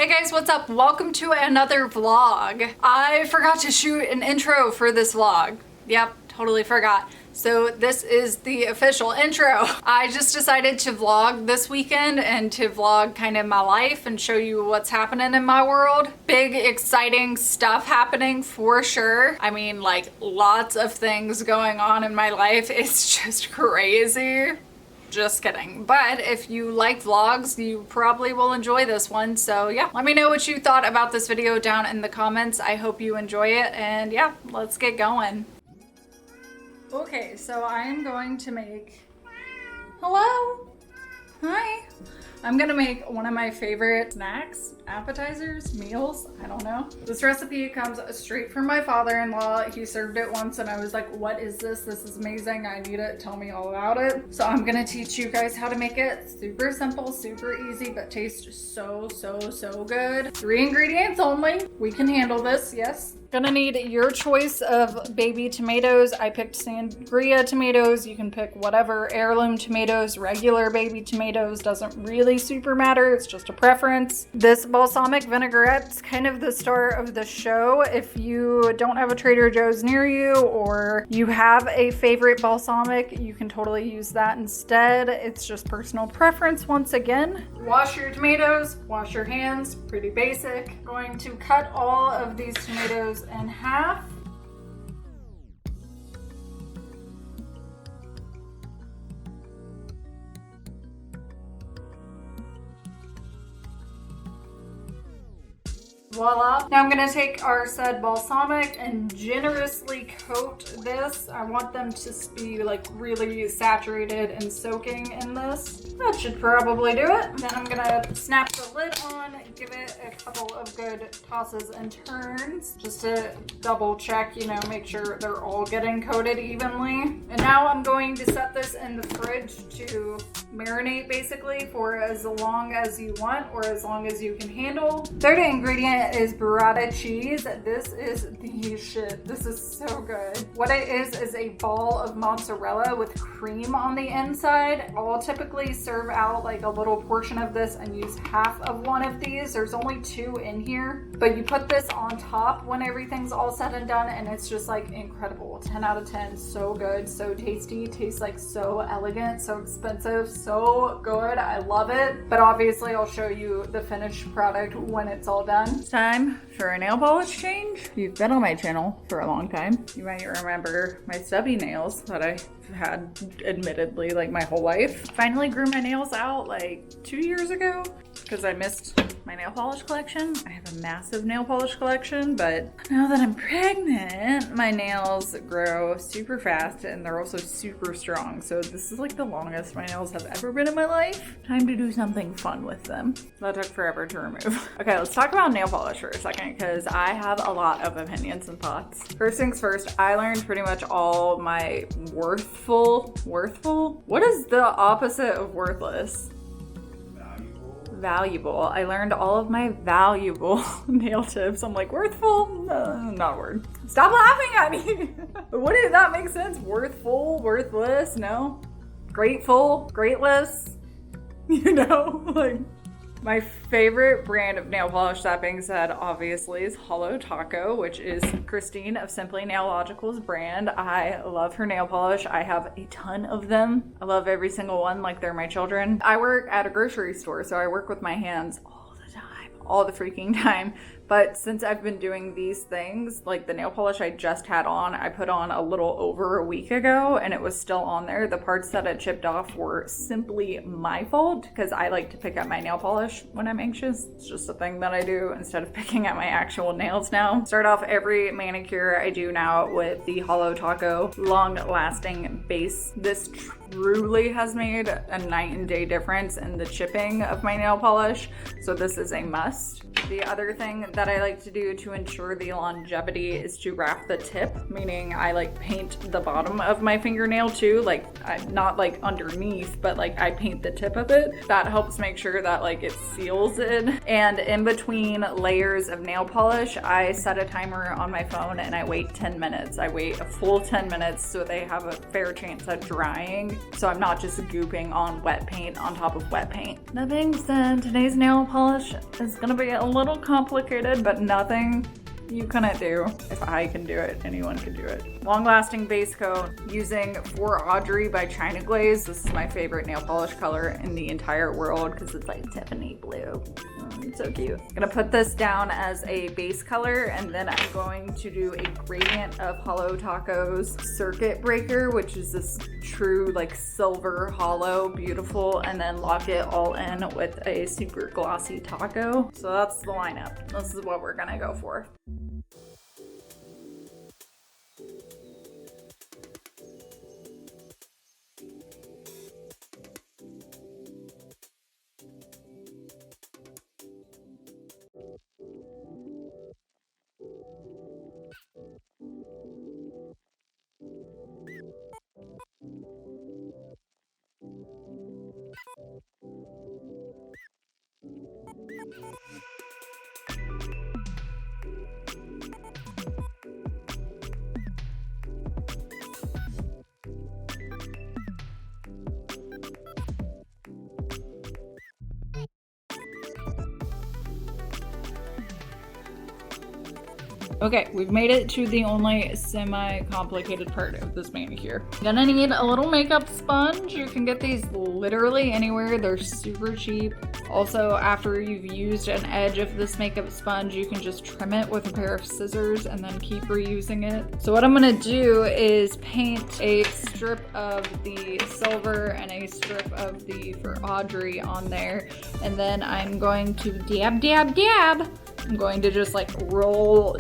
Hey guys, what's up? Welcome to another vlog. I forgot to shoot an intro for this vlog. Yep, totally forgot. So this is the official intro. I just decided to vlog this weekend and to vlog kind of my life and show you what's happening in my world. Big, exciting stuff happening for sure. I mean, like lots of things going on in my life. It's just crazy. Just kidding. But if you like vlogs, you probably will enjoy this one. So yeah, let me know what you thought about this video down in the comments. I hope you enjoy it. And yeah, let's get going. Okay, so I am going to make... Hello? Hi. I'm gonna make one of my favorite snacks, appetizers, meals, I don't know. This recipe comes straight from my father-in-law. He served it once and I was like, what is this? This is amazing. I need it. Tell me all about it. So I'm gonna teach you guys how to make it. Super simple, super easy, but tastes so good. 3 ingredients only. We can handle this, yes. Gonna need your choice of baby tomatoes. I picked sangria tomatoes. You can pick whatever, heirloom tomatoes, regular baby tomatoes, doesn't really super matter. It's just a preference. This balsamic vinaigrette's kind of the star of the show. If you don't have a Trader Joe's near you or you have a favorite balsamic, you can totally use that instead. It's just personal preference once again. Wash your tomatoes, wash your hands, pretty basic. Going to cut all of these tomatoes in half. Voila. Now I'm gonna take our said balsamic and generously coat this. I want them to be like really saturated and soaking in this. That should probably do it. Then I'm gonna snap the lid on, give it a couple of good tosses and turns just to double check, you know, make sure they're all getting coated evenly. And now I'm going to set this in the fridge to marinate basically for as long as you want or as long as you can handle. Third ingredient is burrata cheese. This is the shit. This is so good. What it is a ball of mozzarella with cream on the inside. I'll typically serve out like a little portion of this and use half of one of these. There's only 2 in here, but you put this on top when everything's all said and done and it's just like incredible. 10 out of 10. So good, so tasty, tastes like so elegant, so expensive, so good. I love it. But obviously I'll show you the finished product when it's all done. Time for a nail polish change. If you've been on my channel for a long time, you might remember my stubby nails that I had admittedly like my whole life. Finally grew my nails out like 2 years ago because I missed my nail polish collection. I have a massive nail polish collection, but now that I'm pregnant, my nails grow super fast and they're also super strong. So this is like the longest my nails have ever been in my life. Time to do something fun with them. That took forever to remove. Okay, let's talk about nail polish for a second because I have a lot of opinions and thoughts. First things first, I learned pretty much all my worthful? What is the opposite of worthless? Valuable. I learned all of my valuable nail tips. I'm like, worthful? No, not a word. Stop laughing at me. What did that make sense? Worthful, worthless, no? Grateful, greatless, you know, like. My favorite brand of nail polish, that being said, obviously is Holo Taco, which is Christine of Simply Nailogical's brand. I love her nail polish. I have a ton of them. I love every single one like they're my children. I work at a grocery store, so I work with my hands all the time, all the freaking time. But since I've been doing these things, like the nail polish I just had on, I put on a little over a week ago and it was still on there. The parts that it chipped off were simply my fault because I like to pick at my nail polish when I'm anxious. It's just a thing that I do instead of picking at my actual nails now. Start off every manicure I do now with the Holo Taco long-lasting base. This truly has made a night and day difference in the chipping of my nail polish, so this is a must. The other thing that I like to do to ensure the longevity is to wrap the tip, meaning I like paint the bottom of my fingernail too, like not like underneath, but like I paint the tip of it. That helps make sure that like it seals it. And in between layers of nail polish, I set a timer on my phone and I wait 10 minutes. I wait a full 10 minutes so they have a fair chance at drying, so I'm not just gooping on wet paint on top of wet paint. That being said, today's nail polish is gonna be a little complicated, but nothing you couldn't do. If I can do it, anyone can do it. Long-lasting base coat using For Audrey by China Glaze. This is my favorite nail polish color in the entire world because it's like Tiffany blue. It's so cute. I'm gonna put this down as a base color, and then I'm going to do a gradient of Hollow Taco's Circuit Breaker, which is this true like silver hollow, beautiful, and then lock it all in with a super glossy taco. So that's the lineup. This is what we're gonna go for. Okay, we've made it to the only semi-complicated part of this manicure. Gonna need a little makeup sponge. You can get these literally anywhere. They're super cheap. Also, after you've used an edge of this makeup sponge, you can just trim it with a pair of scissors and then keep reusing it. So what I'm gonna do is paint a strip of the silver and a strip of the For Audrey on there. And then I'm going to dab, dab, dab. I'm going to just like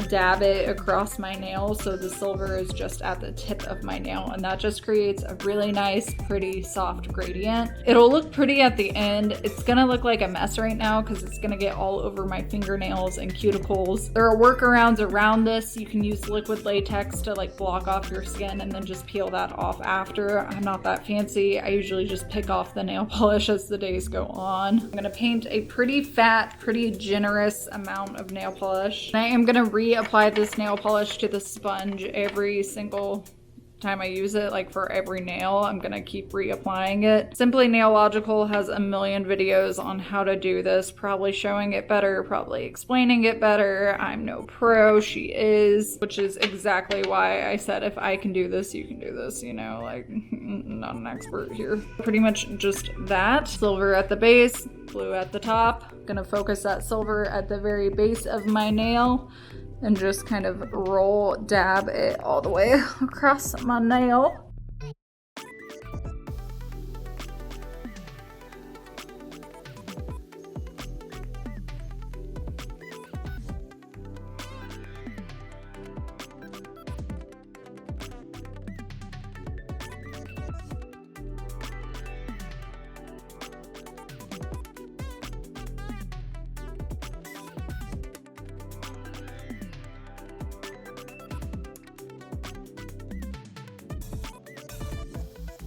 dab it across my nail so the silver is just at the tip of my nail, and that just creates a really nice, pretty, soft gradient. It'll look pretty at the end. It's gonna look like a mess right now because it's gonna get all over my fingernails and cuticles. There are workarounds around this. You can use liquid latex to like block off your skin and then just peel that off after. I'm not that fancy. I usually just pick off the nail polish as the days go on. I'm gonna paint a pretty fat, pretty generous amount of nail polish. I am gonna reapply this nail polish to the sponge every single time I use it, like for every nail. I'm gonna keep reapplying it. Simply Nailogical has a million videos on how to do this, probably showing it better, probably explaining it better. I'm no pro, she is, which is exactly why I said if I can do this, you can do this, you know, like not an expert here. Pretty much just that. Silver at the base, blue at the top. I'm gonna focus that silver at the very base of my nail and just kind of dab it all the way across my nail.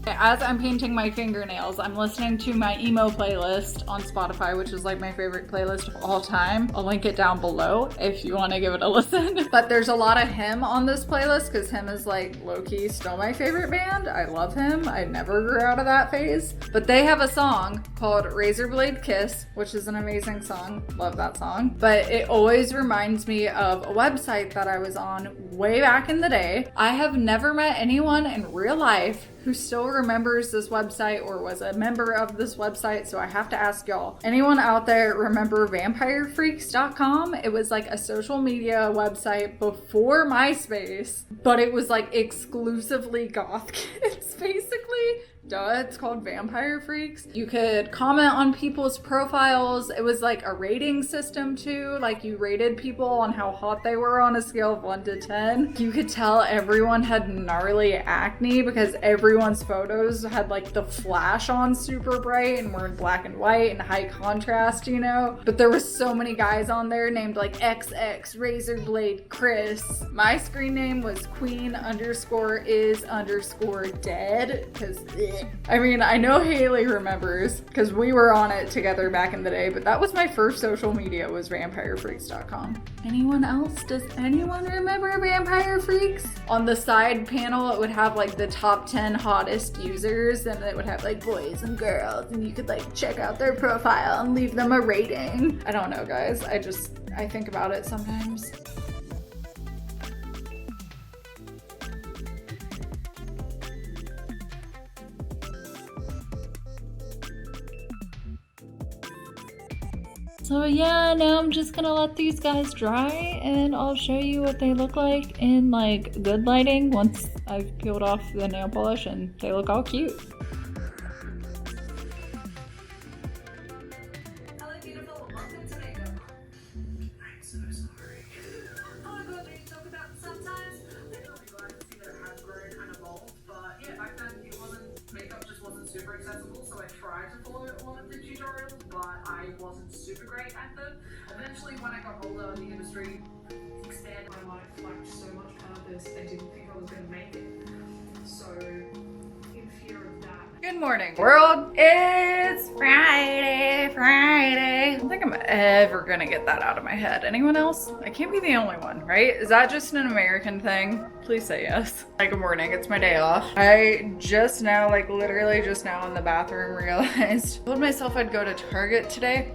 As I'm painting my fingernails, I'm listening to my emo playlist on Spotify, which is like my favorite playlist of all time. I'll link it down below if you want to give it a listen. But there's a lot of him on this playlist because him is like low-key still my favorite band. I love him. I never grew out of that phase. But they have a song called Razorblade Kiss, which is an amazing song. Love that song. But it always reminds me of a website that I was on way back in the day. I have never met anyone in real life who still remembers this website or was a member of this website, so I have to ask y'all. Anyone out there remember vampirefreaks.com? It was like a social media website before MySpace, but it was like exclusively goth kids, basically. Duh, it's called Vampire Freaks. You could comment on people's profiles. It was like a rating system too. Like you rated people on how hot they were on a scale of 1 to 10. You could tell everyone had gnarly acne because everyone's photos had like the flash on super bright and were in black and white and high contrast, you know? But there were so many guys on there named like XX Razorblade Chris. My screen name was Queen_is_dead because I mean, I know Haley remembers because we were on it together back in the day, but that was my first social media, was vampirefreaks.com. Anyone else? Does anyone remember Vampire Freaks? On the side panel, it would have like the top 10 hottest users, and it would have like boys and girls, and you could like check out their profile and leave them a rating. I don't know, guys. I think about it sometimes. So yeah, now I'm just gonna let these guys dry and I'll show you what they look like in like good lighting once I've peeled off the nail polish and they look all cute. Hello beautiful, welcome to makeup. I'm so sorry. Oh my god, we talk about sometimes. I'm really glad to see that it has grown and evolved, but yeah, back then makeup just wasn't super accessible, so I tried to follow a lot of the tutorials, but I wasn't super great at them. Eventually, when I got older, the industry expanded my life like so much purpose. I didn't think I was going to make it. So, in fear of that. Good morning, world. It's Friday. I don't think I'm ever gonna get that out of my head. Anyone else? I can't be the only one, right? Is that just an American thing? Please say yes. Hi, good morning. It's my day off. I just now, like literally just now in the bathroom realized I told myself I'd go to Target today,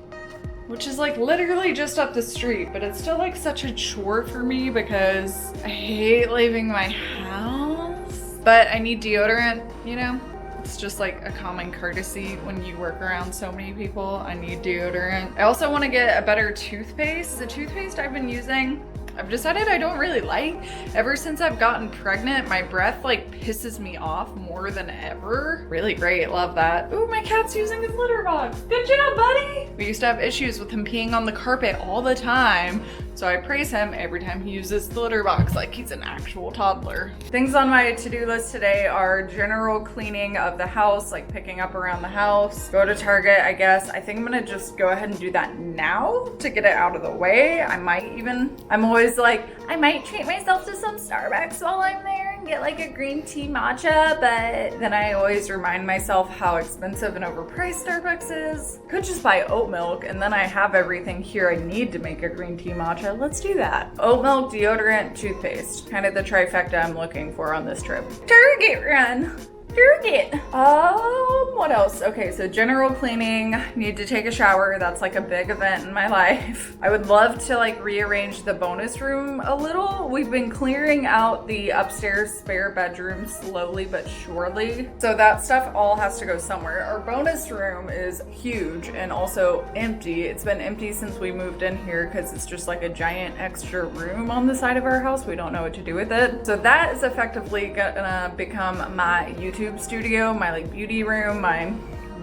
which is like literally just up the street, but it's still like such a chore for me because I hate leaving my house. But I need deodorant, you know? It's just like a common courtesy when you work around so many people. I need deodorant. I also want to get a better toothpaste. The toothpaste I've been using, I've decided I don't really like. Ever since I've gotten pregnant, my breath like pisses me off more than ever. Really great, love that. Ooh, my cat's using his litter box. Good job, buddy. We used to have issues with him peeing on the carpet all the time, so I praise him every time he uses the litter box like he's an actual toddler. Things on my to-do list today are general cleaning of the house, like picking up around the house, go to Target, I guess. I think I'm gonna just go ahead and do that now to get it out of the way. I'm always like, I might treat myself to some Starbucks while I'm there and get like a green tea matcha, but then I always remind myself how expensive and overpriced Starbucks is. Could just buy oat milk and then I have everything here I need to make a green tea matcha. Let's do that. Oat milk, deodorant, toothpaste. Kind of the trifecta I'm looking for on this trip. Target run. Target. What else? Okay, so general cleaning, need to take a shower. That's like a big event in my life. I would love to like rearrange the bonus room a little. We've been clearing out the upstairs spare bedroom slowly but surely. So that stuff all has to go somewhere. Our bonus room is huge and also empty. It's been empty since we moved in here because it's just like a giant extra room on the side of our house. We don't know what to do with it. So that is effectively gonna become my YouTube studio, my like beauty room, my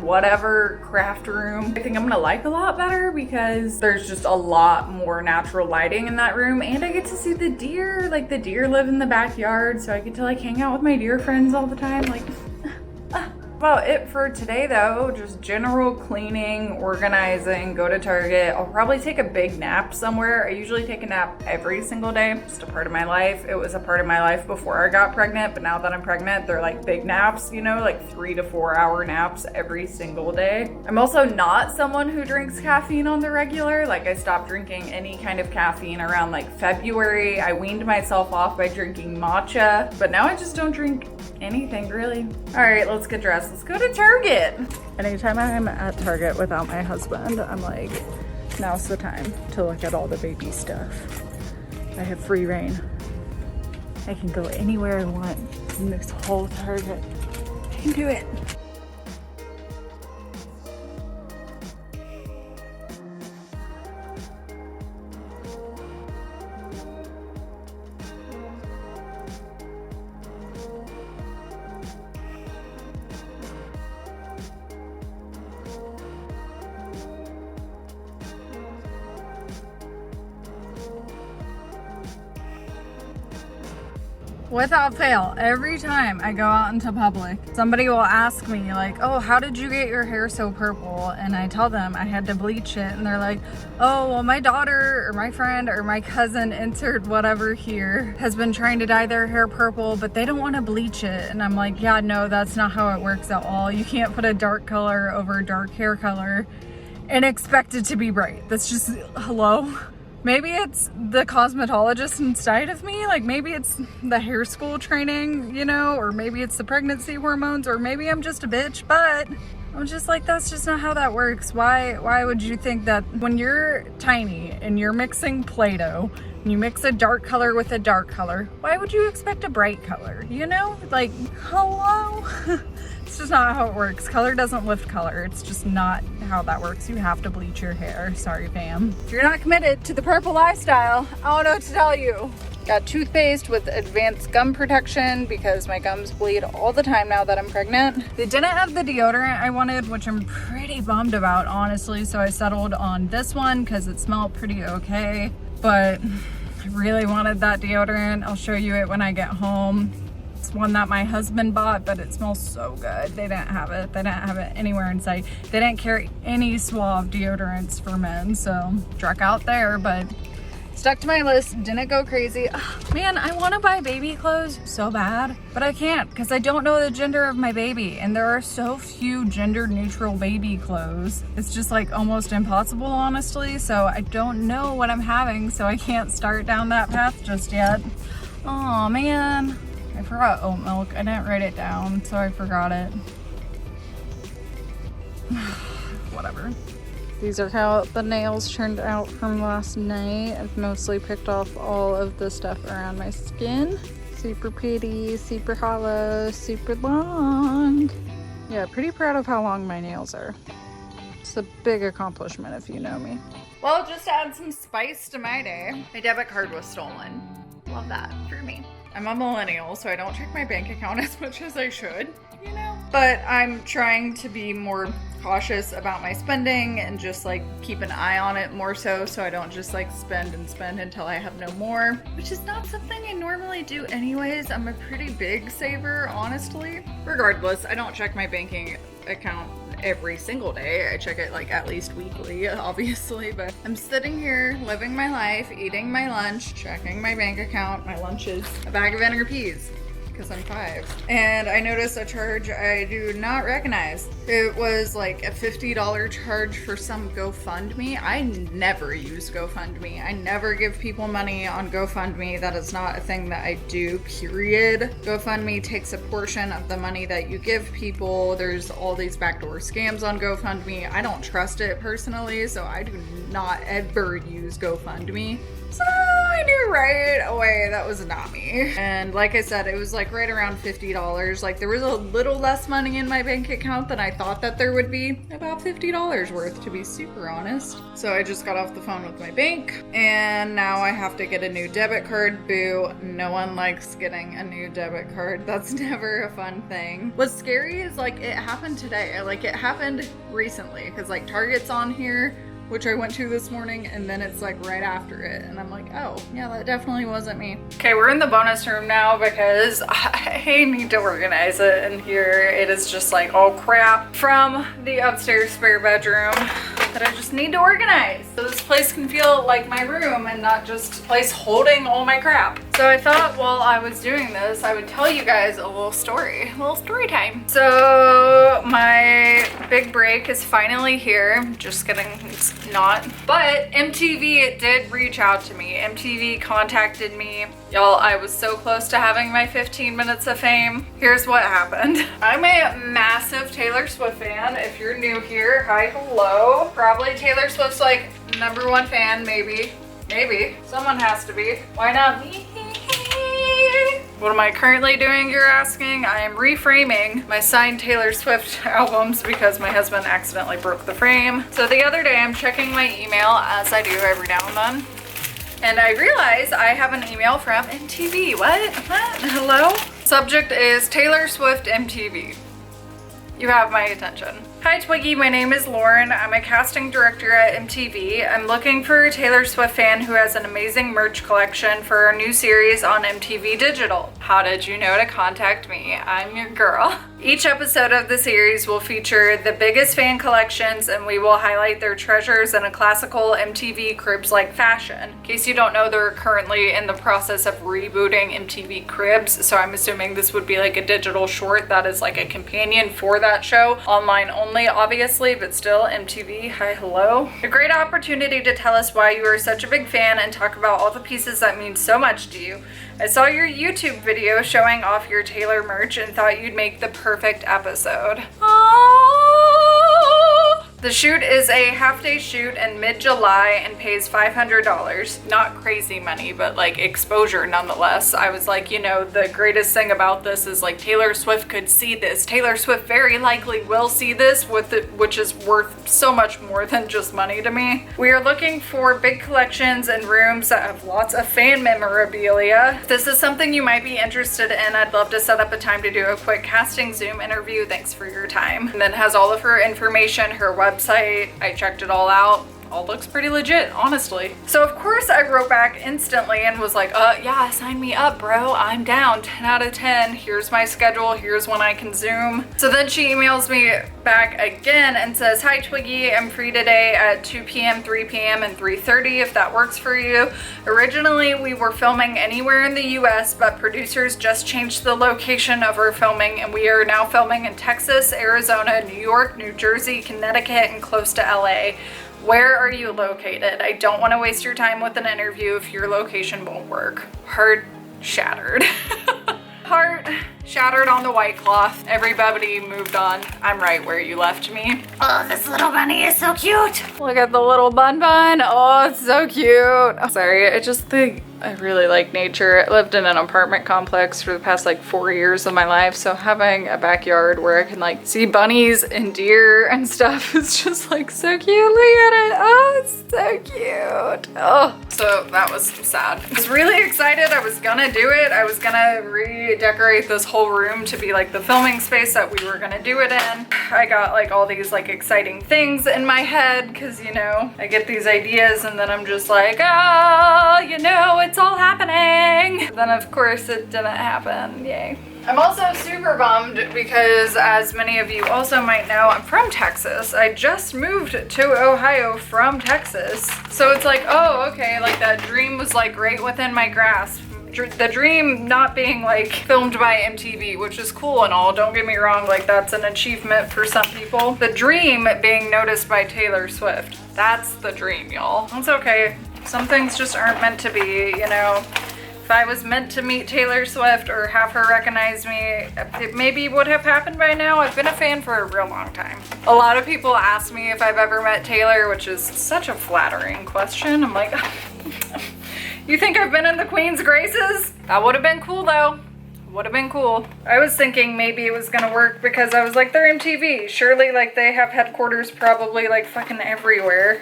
whatever craft room. I think I'm gonna like a lot better because there's just a lot more natural lighting in that room, and I get to see the deer. Like the deer live in the backyard, so I get to like hang out with my deer friends all the time. Like about it for today though. Just general cleaning, organizing, go to Target. I'll probably take a big nap somewhere. I usually take a nap every single day, just a part of my life. It was a part of my life before I got pregnant, but now that I'm pregnant, they're like big naps, you know, like 3 to 4 hour naps every single day. I'm also not someone who drinks caffeine on the regular. Like I stopped drinking any kind of caffeine around like February. I weaned myself off by drinking matcha, but now I just don't drink anything really. All right, let's get dressed. Let's go to Target. Anytime I'm at Target without my husband, I'm like, now's the time to look at all the baby stuff. I have free reign. I can go anywhere I want in this whole Target. I can do it. Without fail, every time I go out into public, somebody will ask me like, oh, how did you get your hair so purple? And I tell them I had to bleach it, and they're like, oh, well, my daughter or my friend or my cousin entered whatever here has been trying to dye their hair purple, but they don't want to bleach it. And I'm like, yeah, no, that's not how it works at all. You can't put a dark color over dark hair color and expect it to be bright. That's just, hello? Maybe it's the cosmetologist inside of me, like maybe it's the hair school training, you know, or maybe it's the pregnancy hormones, or maybe I'm just a bitch, but I'm just like, that's just not how that works. Why would you think that when you're tiny and you're mixing Play-Doh, and you mix a dark color with a dark color, why would you expect a bright color, you know? Like, hello? It's just not how it works. Color doesn't lift color. It's just not how that works. You have to bleach your hair. Sorry, fam. If you're not committed to the purple lifestyle, I don't know what to tell you. Got toothpaste with advanced gum protection because my gums bleed all the time now that I'm pregnant. They didn't have the deodorant I wanted, which I'm pretty bummed about, honestly. So I settled on this one because it smelled pretty okay. But I really wanted that deodorant. I'll show you it when I get home. It's one that my husband bought, but it smells so good. They didn't have it. They didn't have it anywhere in sight. They didn't carry any Suave deodorants for men, so struck out there, but stuck to my list. Didn't go crazy. Ugh, man, I want to buy baby clothes so bad, but I can't because I don't know the gender of my baby, and there are so few gender neutral baby clothes. It's just like almost impossible, honestly, so I don't know what I'm having, so I can't start down that path just yet. Oh man, I forgot oat milk. I didn't write it down, so I forgot it. Whatever. These are how the nails turned out from last night. I've mostly picked off all of the stuff around my skin. Super pretty, super hollow, super long. Yeah, pretty proud of how long my nails are. It's a big accomplishment if you know me. Well, just to add some spice to my day, my debit card was stolen. Love that for me. I'm a millennial, so I don't check my bank account as much as I should, you know? But I'm trying to be more cautious about my spending and just like keep an eye on it more so I don't just like spend and spend until I have no more, which is not something I normally do anyways. I'm a pretty big saver, honestly. Regardless, I don't check my banking account every single day. I check it like at least weekly, obviously, but I'm sitting here living my life, eating my lunch, checking my bank account. My lunch is a bag of inner peas because I'm 5. And I noticed a charge I do not recognize. It was like a $50 charge for some GoFundMe. I never use GoFundMe. I never give people money on GoFundMe. That is not a thing that I do, period. GoFundMe takes a portion of the money that you give people. There's all these backdoor scams on GoFundMe. I don't trust it personally, so I do not ever use GoFundMe. So I knew right away that was not me. And like I said, it was like right around $50. Like there was a little less money in my bank account than I thought that there would be. About $50 worth, to be super honest. So I just got off the phone with my bank and now I have to get a new debit card. Boo. No one likes getting a new debit card. That's never a fun thing. What's scary is like it happened today. Like it happened recently because like Target's on here, which I went to this morning, and then it's like right after it. And I'm like, oh, yeah, that definitely wasn't me. Okay, we're in the bonus room now because I need to organize it in here. It is just like all crap from the upstairs spare bedroom that I just need to organize. So this place can feel like my room and not just a place holding all my crap. So I thought while I was doing this, I would tell you guys a little story time. So my big break is finally here. Just kidding, it's not. But MTV did reach out to me. MTV contacted me. Y'all, I was so close to having my 15 minutes of fame. Here's what happened. I'm a massive Taylor Swift fan. If you're new here, hi, hello. Probably Taylor Swift's like #1 fan, maybe. Maybe. Someone has to be. Why not me? What am I currently doing, you're asking? I am reframing my signed Taylor Swift albums because my husband accidentally broke the frame. So the other day I'm checking my email, as I do every now and then, and I realize I have an email from MTV. What? Hello? Subject is Taylor Swift MTV. You have my attention. Hi Twiggy, my name is Lauren. I'm a casting director at MTV. I'm looking for a Taylor Swift fan who has an amazing merch collection for our new series on MTV Digital. How did you know to contact me? I'm your girl. Each episode of the series will feature the biggest fan collections, and we will highlight their treasures in a classical MTV Cribs-like fashion. In case you don't know, they're currently in the process of rebooting MTV Cribs, so I'm assuming this would be like a digital short that is like a companion for that show. Online only, obviously, but still MTV. Hi, hello. A great opportunity to tell us why you are such a big fan and talk about all the pieces that mean so much to you. I saw your YouTube video showing off your Taylor merch and thought you'd make the perfect episode. Aww. The shoot is a half-day shoot in mid-July and pays $500. Not crazy money, but like exposure nonetheless. I was like, you know, the greatest thing about this is like Taylor Swift could see this. Taylor Swift very likely will see this, with it, which is worth so much more than just money to me. We are looking for big collections and rooms that have lots of fan memorabilia. If this is something you might be interested in, I'd love to set up a time to do a quick casting Zoom interview. Thanks for your time. And then has all of her information, her website. I checked it all out. All looks pretty legit, honestly. So of course I wrote back instantly and was like, yeah, sign me up, bro. I'm down. 10 out of 10. Here's my schedule. Here's when I can Zoom. So then she emails me back again and says, hi Twiggy, I'm free today at 2 p.m., 3 p.m., and 3:30 if that works for you. Originally, we were filming anywhere in the US, but producers just changed the location of our filming, and we are now filming in Texas, Arizona, New York, New Jersey, Connecticut, and close to LA. Where are you located? I don't want to waste your time with an interview if your location won't work. Heart shattered. Heart shattered on the white cloth. Everybody moved on. I'm right where you left me. Oh, this little bunny is so cute. Look at the little bun. Oh, it's so cute. Sorry, I just think I really like nature. I lived in an apartment complex for the past like 4 years of my life, so having a backyard where I can like see bunnies and deer and stuff is just like so cute. Look at it. Oh, it's so cute. Oh, so that was sad. I was really excited. I was gonna do it. I was gonna redecorate this whole room to be like the filming space that we were gonna do it in. I got like all these like exciting things in my head because, you know, I get these ideas and then I'm just like, oh, you know, it's all happening. Then of course it didn't happen. Yay. I'm also super bummed because, as many of you also might know, I'm from Texas. I just moved to Ohio from Texas. So it's like, oh, okay, like that dream was like right within my grasp. The dream not being like filmed by MTV, which is cool and all, don't get me wrong, like that's an achievement for some people. The dream being noticed by Taylor Swift. That's the dream, y'all. It's okay. Some things just aren't meant to be, you know. If I was meant to meet Taylor Swift or have her recognize me, it maybe would have happened by now. I've been a fan for a real long time. A lot of people ask me if I've ever met Taylor, which is such a flattering question. I'm like, you think I've been in the Queen's graces? That would have been cool though. Would have been cool. I was thinking maybe it was gonna work because I was like, they're MTV. Surely like they have headquarters probably like fucking everywhere.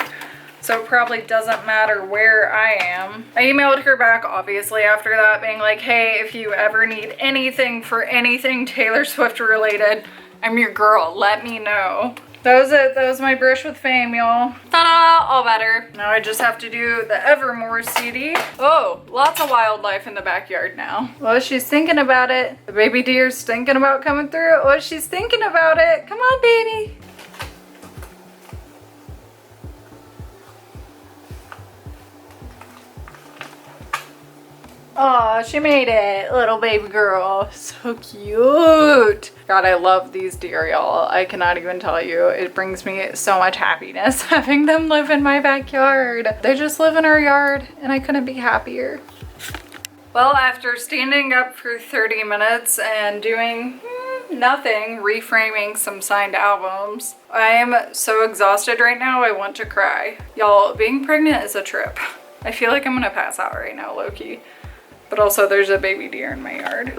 So it probably doesn't matter where I am. I emailed her back obviously after that being like, hey, if you ever need anything for anything Taylor Swift related, I'm your girl, let me know. That was it. That was my brush with fame, y'all. Ta-da! All better. Now I just have to do the Evermore CD. Oh, lots of wildlife in the backyard now. Oh, she's thinking about it. The baby deer's thinking about coming through. Oh, she's thinking about it. Come on, baby. Aw, she made it, little baby girl. So cute. God, I love these deer, y'all. I cannot even tell you. It brings me so much happiness having them live in my backyard. They just live in our yard and I couldn't be happier. Well, after standing up for 30 minutes and doing nothing, reframing some signed albums, I am so exhausted right now, I want to cry. Y'all, being pregnant is a trip. I feel like I'm gonna pass out right now, low-key. But also there's a baby deer in my yard.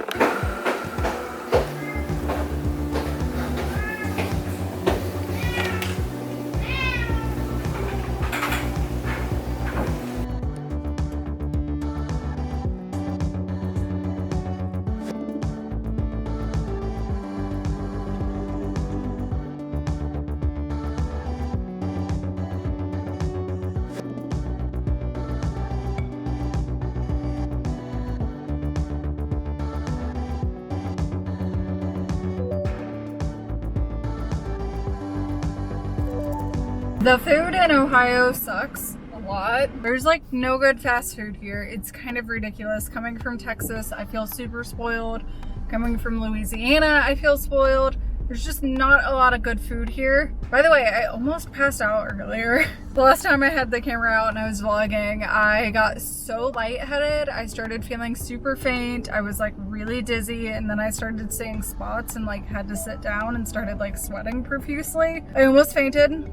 The food in Ohio sucks a lot. There's like no good fast food here. It's kind of ridiculous. Coming from Texas, I feel super spoiled. Coming from Louisiana, I feel spoiled. There's just not a lot of good food here. By the way, I almost passed out earlier. The last time I had the camera out and I was vlogging, I got so lightheaded. I started feeling super faint. I was like really dizzy, and then I started seeing spots and like had to sit down and started like sweating profusely. I almost fainted.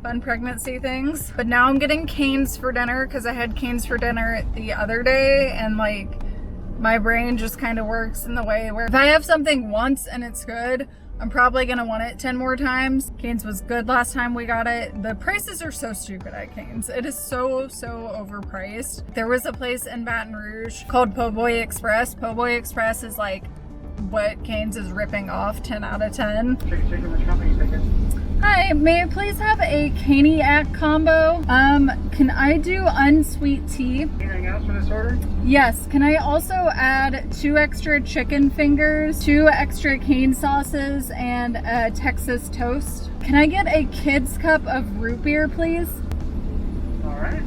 Fun pregnancy things. But now I'm getting Cane's for dinner because I had Cane's for dinner the other day, and like my brain just kind of works in the way where if I have something once and it's good, I'm probably gonna want it 10 more times. Cane's was good last time we got it. The prices are so stupid at Cane's. It is so overpriced. There was a place in Baton Rouge called Po' Boy Express. Po' Boy Express is like what Cane's is ripping off, 10 out of 10. Chicken, which company you taking? Hi, may I please have a Caniac combo? Can I do unsweet tea? Anything else for this order? Yes, can I also add 2 extra chicken fingers, 2 extra cane sauces, and a Texas toast? Can I get a kid's cup of root beer, please? All right.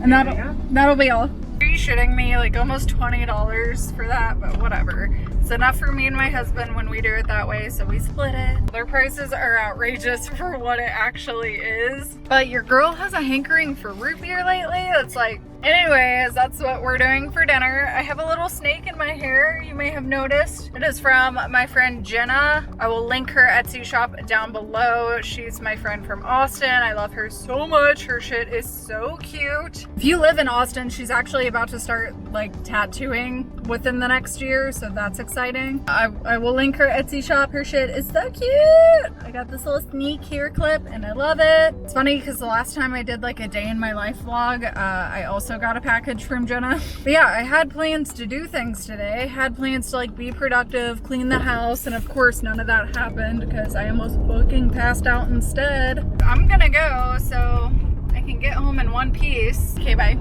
And that'll be all. Are you shitting me? Like almost $20 for that, but whatever. It's enough for me and my husband when we do it that way, so we split it. Their prices are outrageous for what it actually is. But your girl has a hankering for root beer lately. It's like, anyways, that's what we're doing for dinner. I have a little snake in my hair, you may have noticed. It is from my friend Jenna. I will link her Etsy shop down below. She's my friend from Austin. I love her so much. Her shit is so cute. If you live in Austin, she's actually about to start like tattooing within the next year, so that's exciting. I will link her Etsy shop. Her shit is so cute. I got this little sneak hair clip and I love it. It's funny because the last time I did like a day in my life vlog, I also got a package from Jenna. But yeah, I had plans to do things today. I had plans to like be productive, clean the house, and of course none of that happened because I almost fucking passed out instead. I'm gonna go so I can get home in one piece. Okay, bye.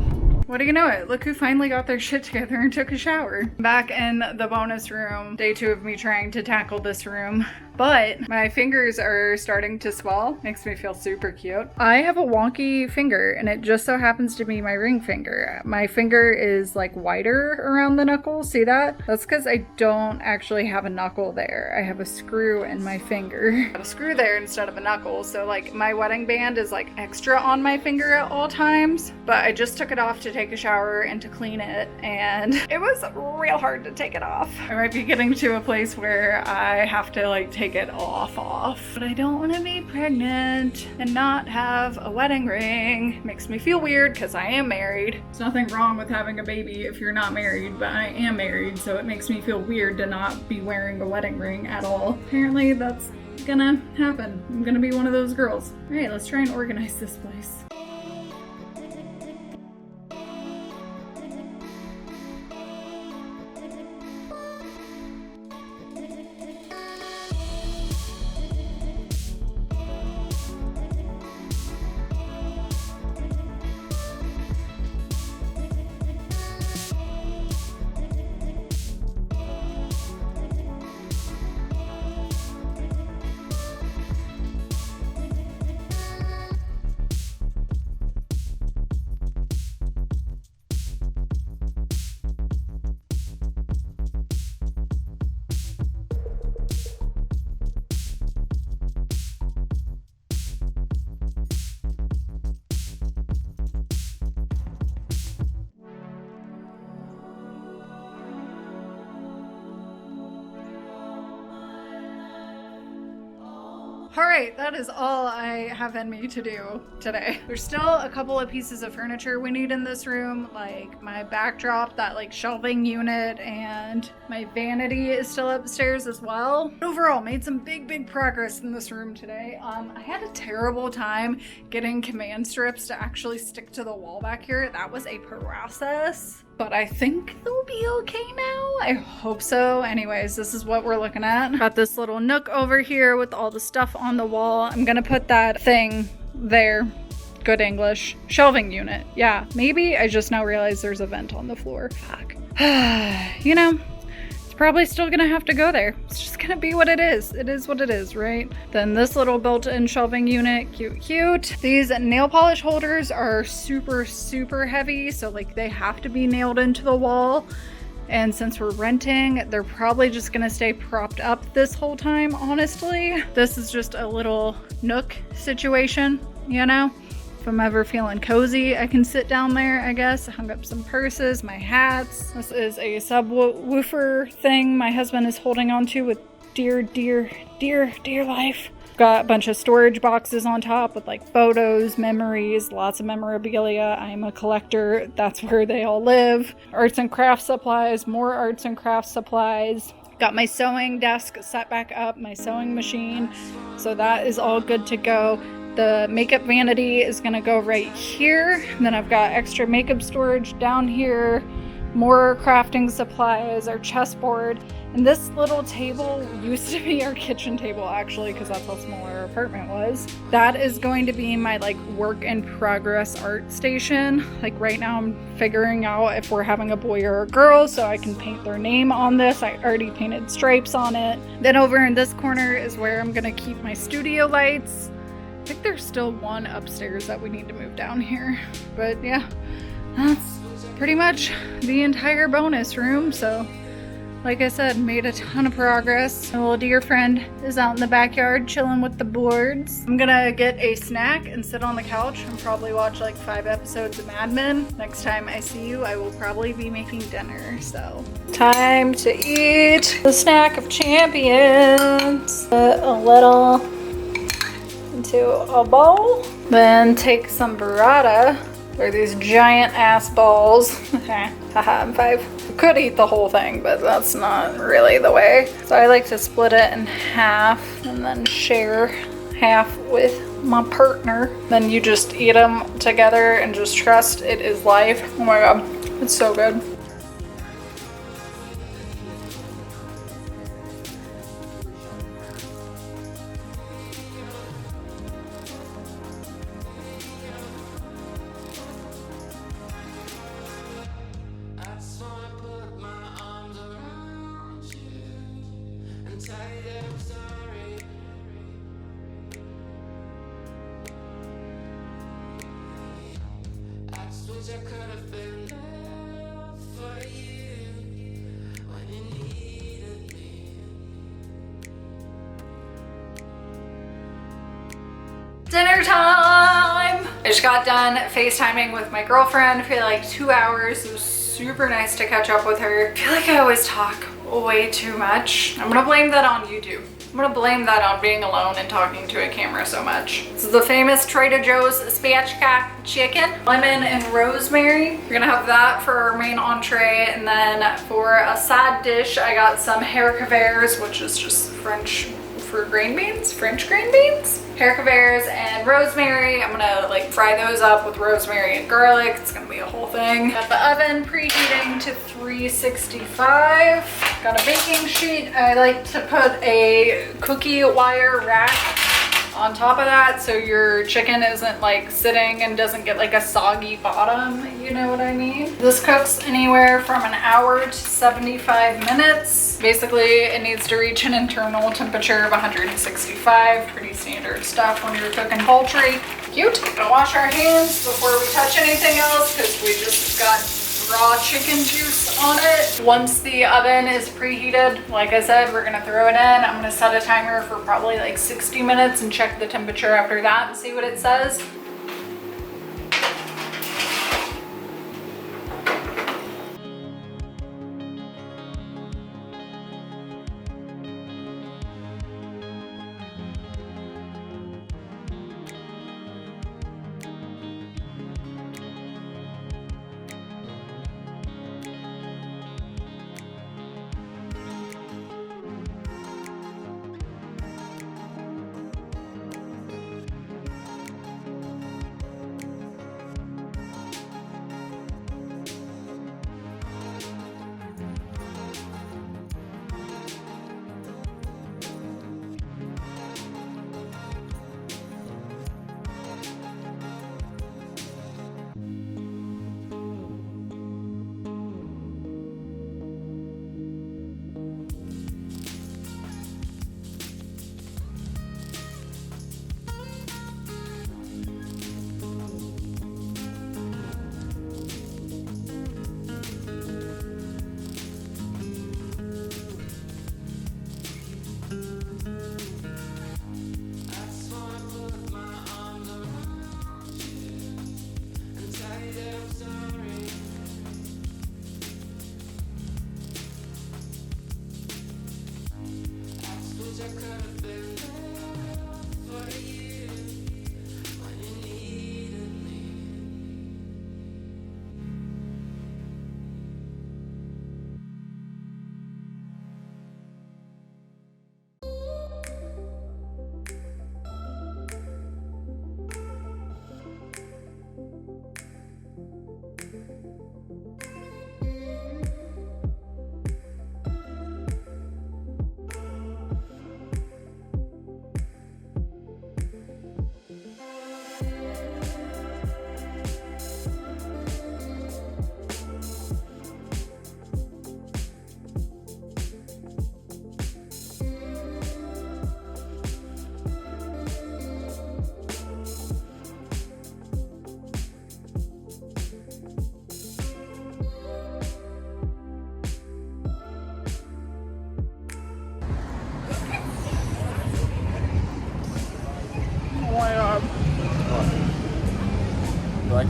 What do you know it? Look who finally got their shit together and took a shower. Back in the bonus room. Day 2 of me trying to tackle this room. But my fingers are starting to swell. Makes me feel super cute. I have a wonky finger and it just so happens to be my ring finger. My finger is like wider around the knuckle. See that? That's because I don't actually have a knuckle there. I have a screw in my finger. I have a screw there instead of a knuckle. So like my wedding band is like extra on my finger at all times. But I just took it off to take a shower and to clean it, and it was real hard to take it off. I might be getting to a place where I have to like take it off, but I don't want to be pregnant and not have a wedding ring. Makes me feel weird because I am married. There's nothing wrong with having a baby if you're not married, but I am married, so it makes me feel weird to not be wearing a wedding ring at all. Apparently that's gonna happen. I'm gonna be one of those girls. All right, let's try and organize this place. All right, that is all I have in me to do today. There's still a couple of pieces of furniture we need in this room, like my backdrop, that like shelving unit, and my vanity is still upstairs as well. Overall, made some big progress in this room today. I had a terrible time getting command strips to actually stick to the wall back here. That was a process. But I think they'll be okay now. I hope so. Anyways, this is what we're looking at. Got this little nook over here with all the stuff on the wall. I'm gonna put that thing there. Good English. Shelving unit. Yeah, maybe I just now realized there's a vent on the floor. Fuck. You know, It's probably still gonna have to go there. It's just gonna be what it is. It is what it is, right? Then this little built-in shelving unit, cute, cute. These nail polish holders are super, super heavy, so like they have to be nailed into the wall. And since we're renting, they're probably just gonna stay propped up this whole time, honestly. This is just a little nook situation, you know? If I'm ever feeling cozy, I can sit down there, I guess. I hung up some purses, my hats. This is a subwoofer thing my husband is holding onto with dear, dear, dear, dear life. Got a bunch of storage boxes on top with like photos, memories, lots of memorabilia. I'm a collector. That's where they all live. Arts and crafts supplies, more arts and crafts supplies. Got my sewing desk set back up, my sewing machine. So that is all good to go. The makeup vanity is gonna go right here. And then I've got extra makeup storage down here, more crafting supplies, our chessboard. And this little table used to be our kitchen table, actually, because that's how small our apartment was. That is going to be my like work in progress art station. Like right now I'm figuring out if we're having a boy or a girl so I can paint their name on this. I already painted stripes on it. Then over in this corner is where I'm gonna keep my studio lights. I think there's still one upstairs that we need to move down here. But yeah, that's pretty much the entire bonus room. So like I said, made a ton of progress. My little dear friend is out in the backyard chilling with the boards. I'm gonna get a snack and sit on the couch and probably watch like 5 episodes of Mad Men. Next time I see you, I will probably be making dinner, so. Time to eat the snack of champions. Put a little into a bowl. Then take some burrata. They're these giant ass balls. Haha, I'm 5. Could eat the whole thing, but that's not really the way. So I like to split it in half and then share half with my partner. Then you just eat them together and just trust it is life. Oh my god, it's so good. Dinner time! I just got done FaceTiming with my girlfriend for like 2 hours. It was super nice to catch up with her. I feel like I always talk way too much. I'm gonna blame that on YouTube. I'm gonna blame that on being alone and talking to a camera so much. This is the famous Trader Joe's spatchcock chicken, lemon and rosemary. We're gonna have that for our main entree, and then for a side dish, I got some haricots verts, which is just French for green beans, French green beans. Haricots verts and rosemary. I'm gonna like fry those up with rosemary and garlic. It's gonna be a whole thing. Got the oven preheating to 365. Got a baking sheet. I like to put a cookie wire rack on top of that so your chicken isn't like sitting and doesn't get like a soggy bottom, you know what I mean? This cooks anywhere from an hour to 75 minutes. Basically, it needs to reach an internal temperature of 165. Pretty standard stuff when you're cooking poultry. Cute. Gonna wash our hands before we touch anything else because we just got raw chicken juice on it. Once the oven is preheated, like I said, we're gonna throw it in. I'm gonna set a timer for probably like 60 minutes and check the temperature after that and see what it says.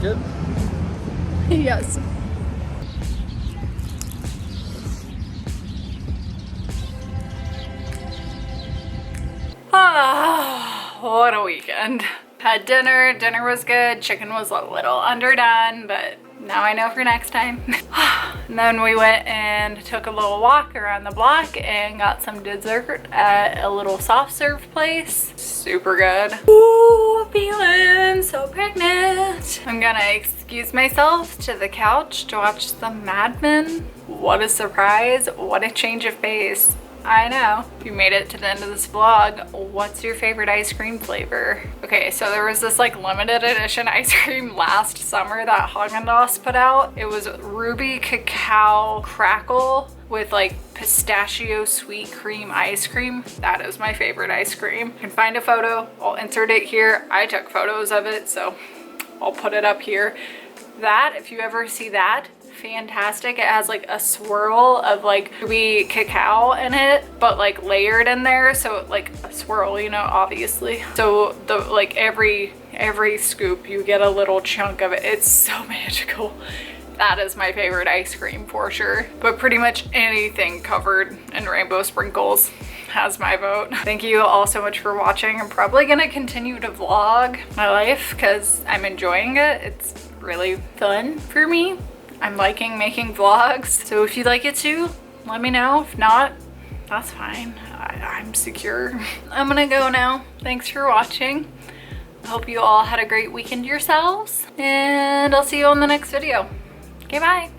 like it? Yes. Ah, what a weekend. Had dinner. Dinner was good. Chicken was a little underdone, but now I know for next time. And then we went and took a little walk around the block and got some dessert at a little soft serve place. Super good. Ooh, feeling so pregnant. I'm gonna excuse myself to the couch to watch some Mad Men. What a surprise. What a change of pace. I know. If you made it to the end of this vlog, what's your favorite ice cream flavor? Okay, so there was this like limited edition ice cream last summer that Haagen-Dazs put out. It was ruby cacao crackle with like pistachio sweet cream ice cream. That is my favorite ice cream. You can find a photo. I'll insert it here. I took photos of it, so I'll put it up here. That, if you ever see that, fantastic. It has like a swirl of like ruby cacao in it, but like layered in there, so like a swirl, you know, obviously. So the like every scoop you get a little chunk of it. It's so magical. That is my favorite ice cream for sure. But pretty much anything covered in rainbow sprinkles has my vote. Thank you all so much for watching. I'm probably gonna continue to vlog my life because I'm enjoying it. It's really fun for me. I'm liking making vlogs, so if you like it too, let me know. If not, that's fine. I'm secure. I'm gonna go now. Thanks for watching. I hope you all had a great weekend yourselves, and I'll see you on the next video. Okay, bye.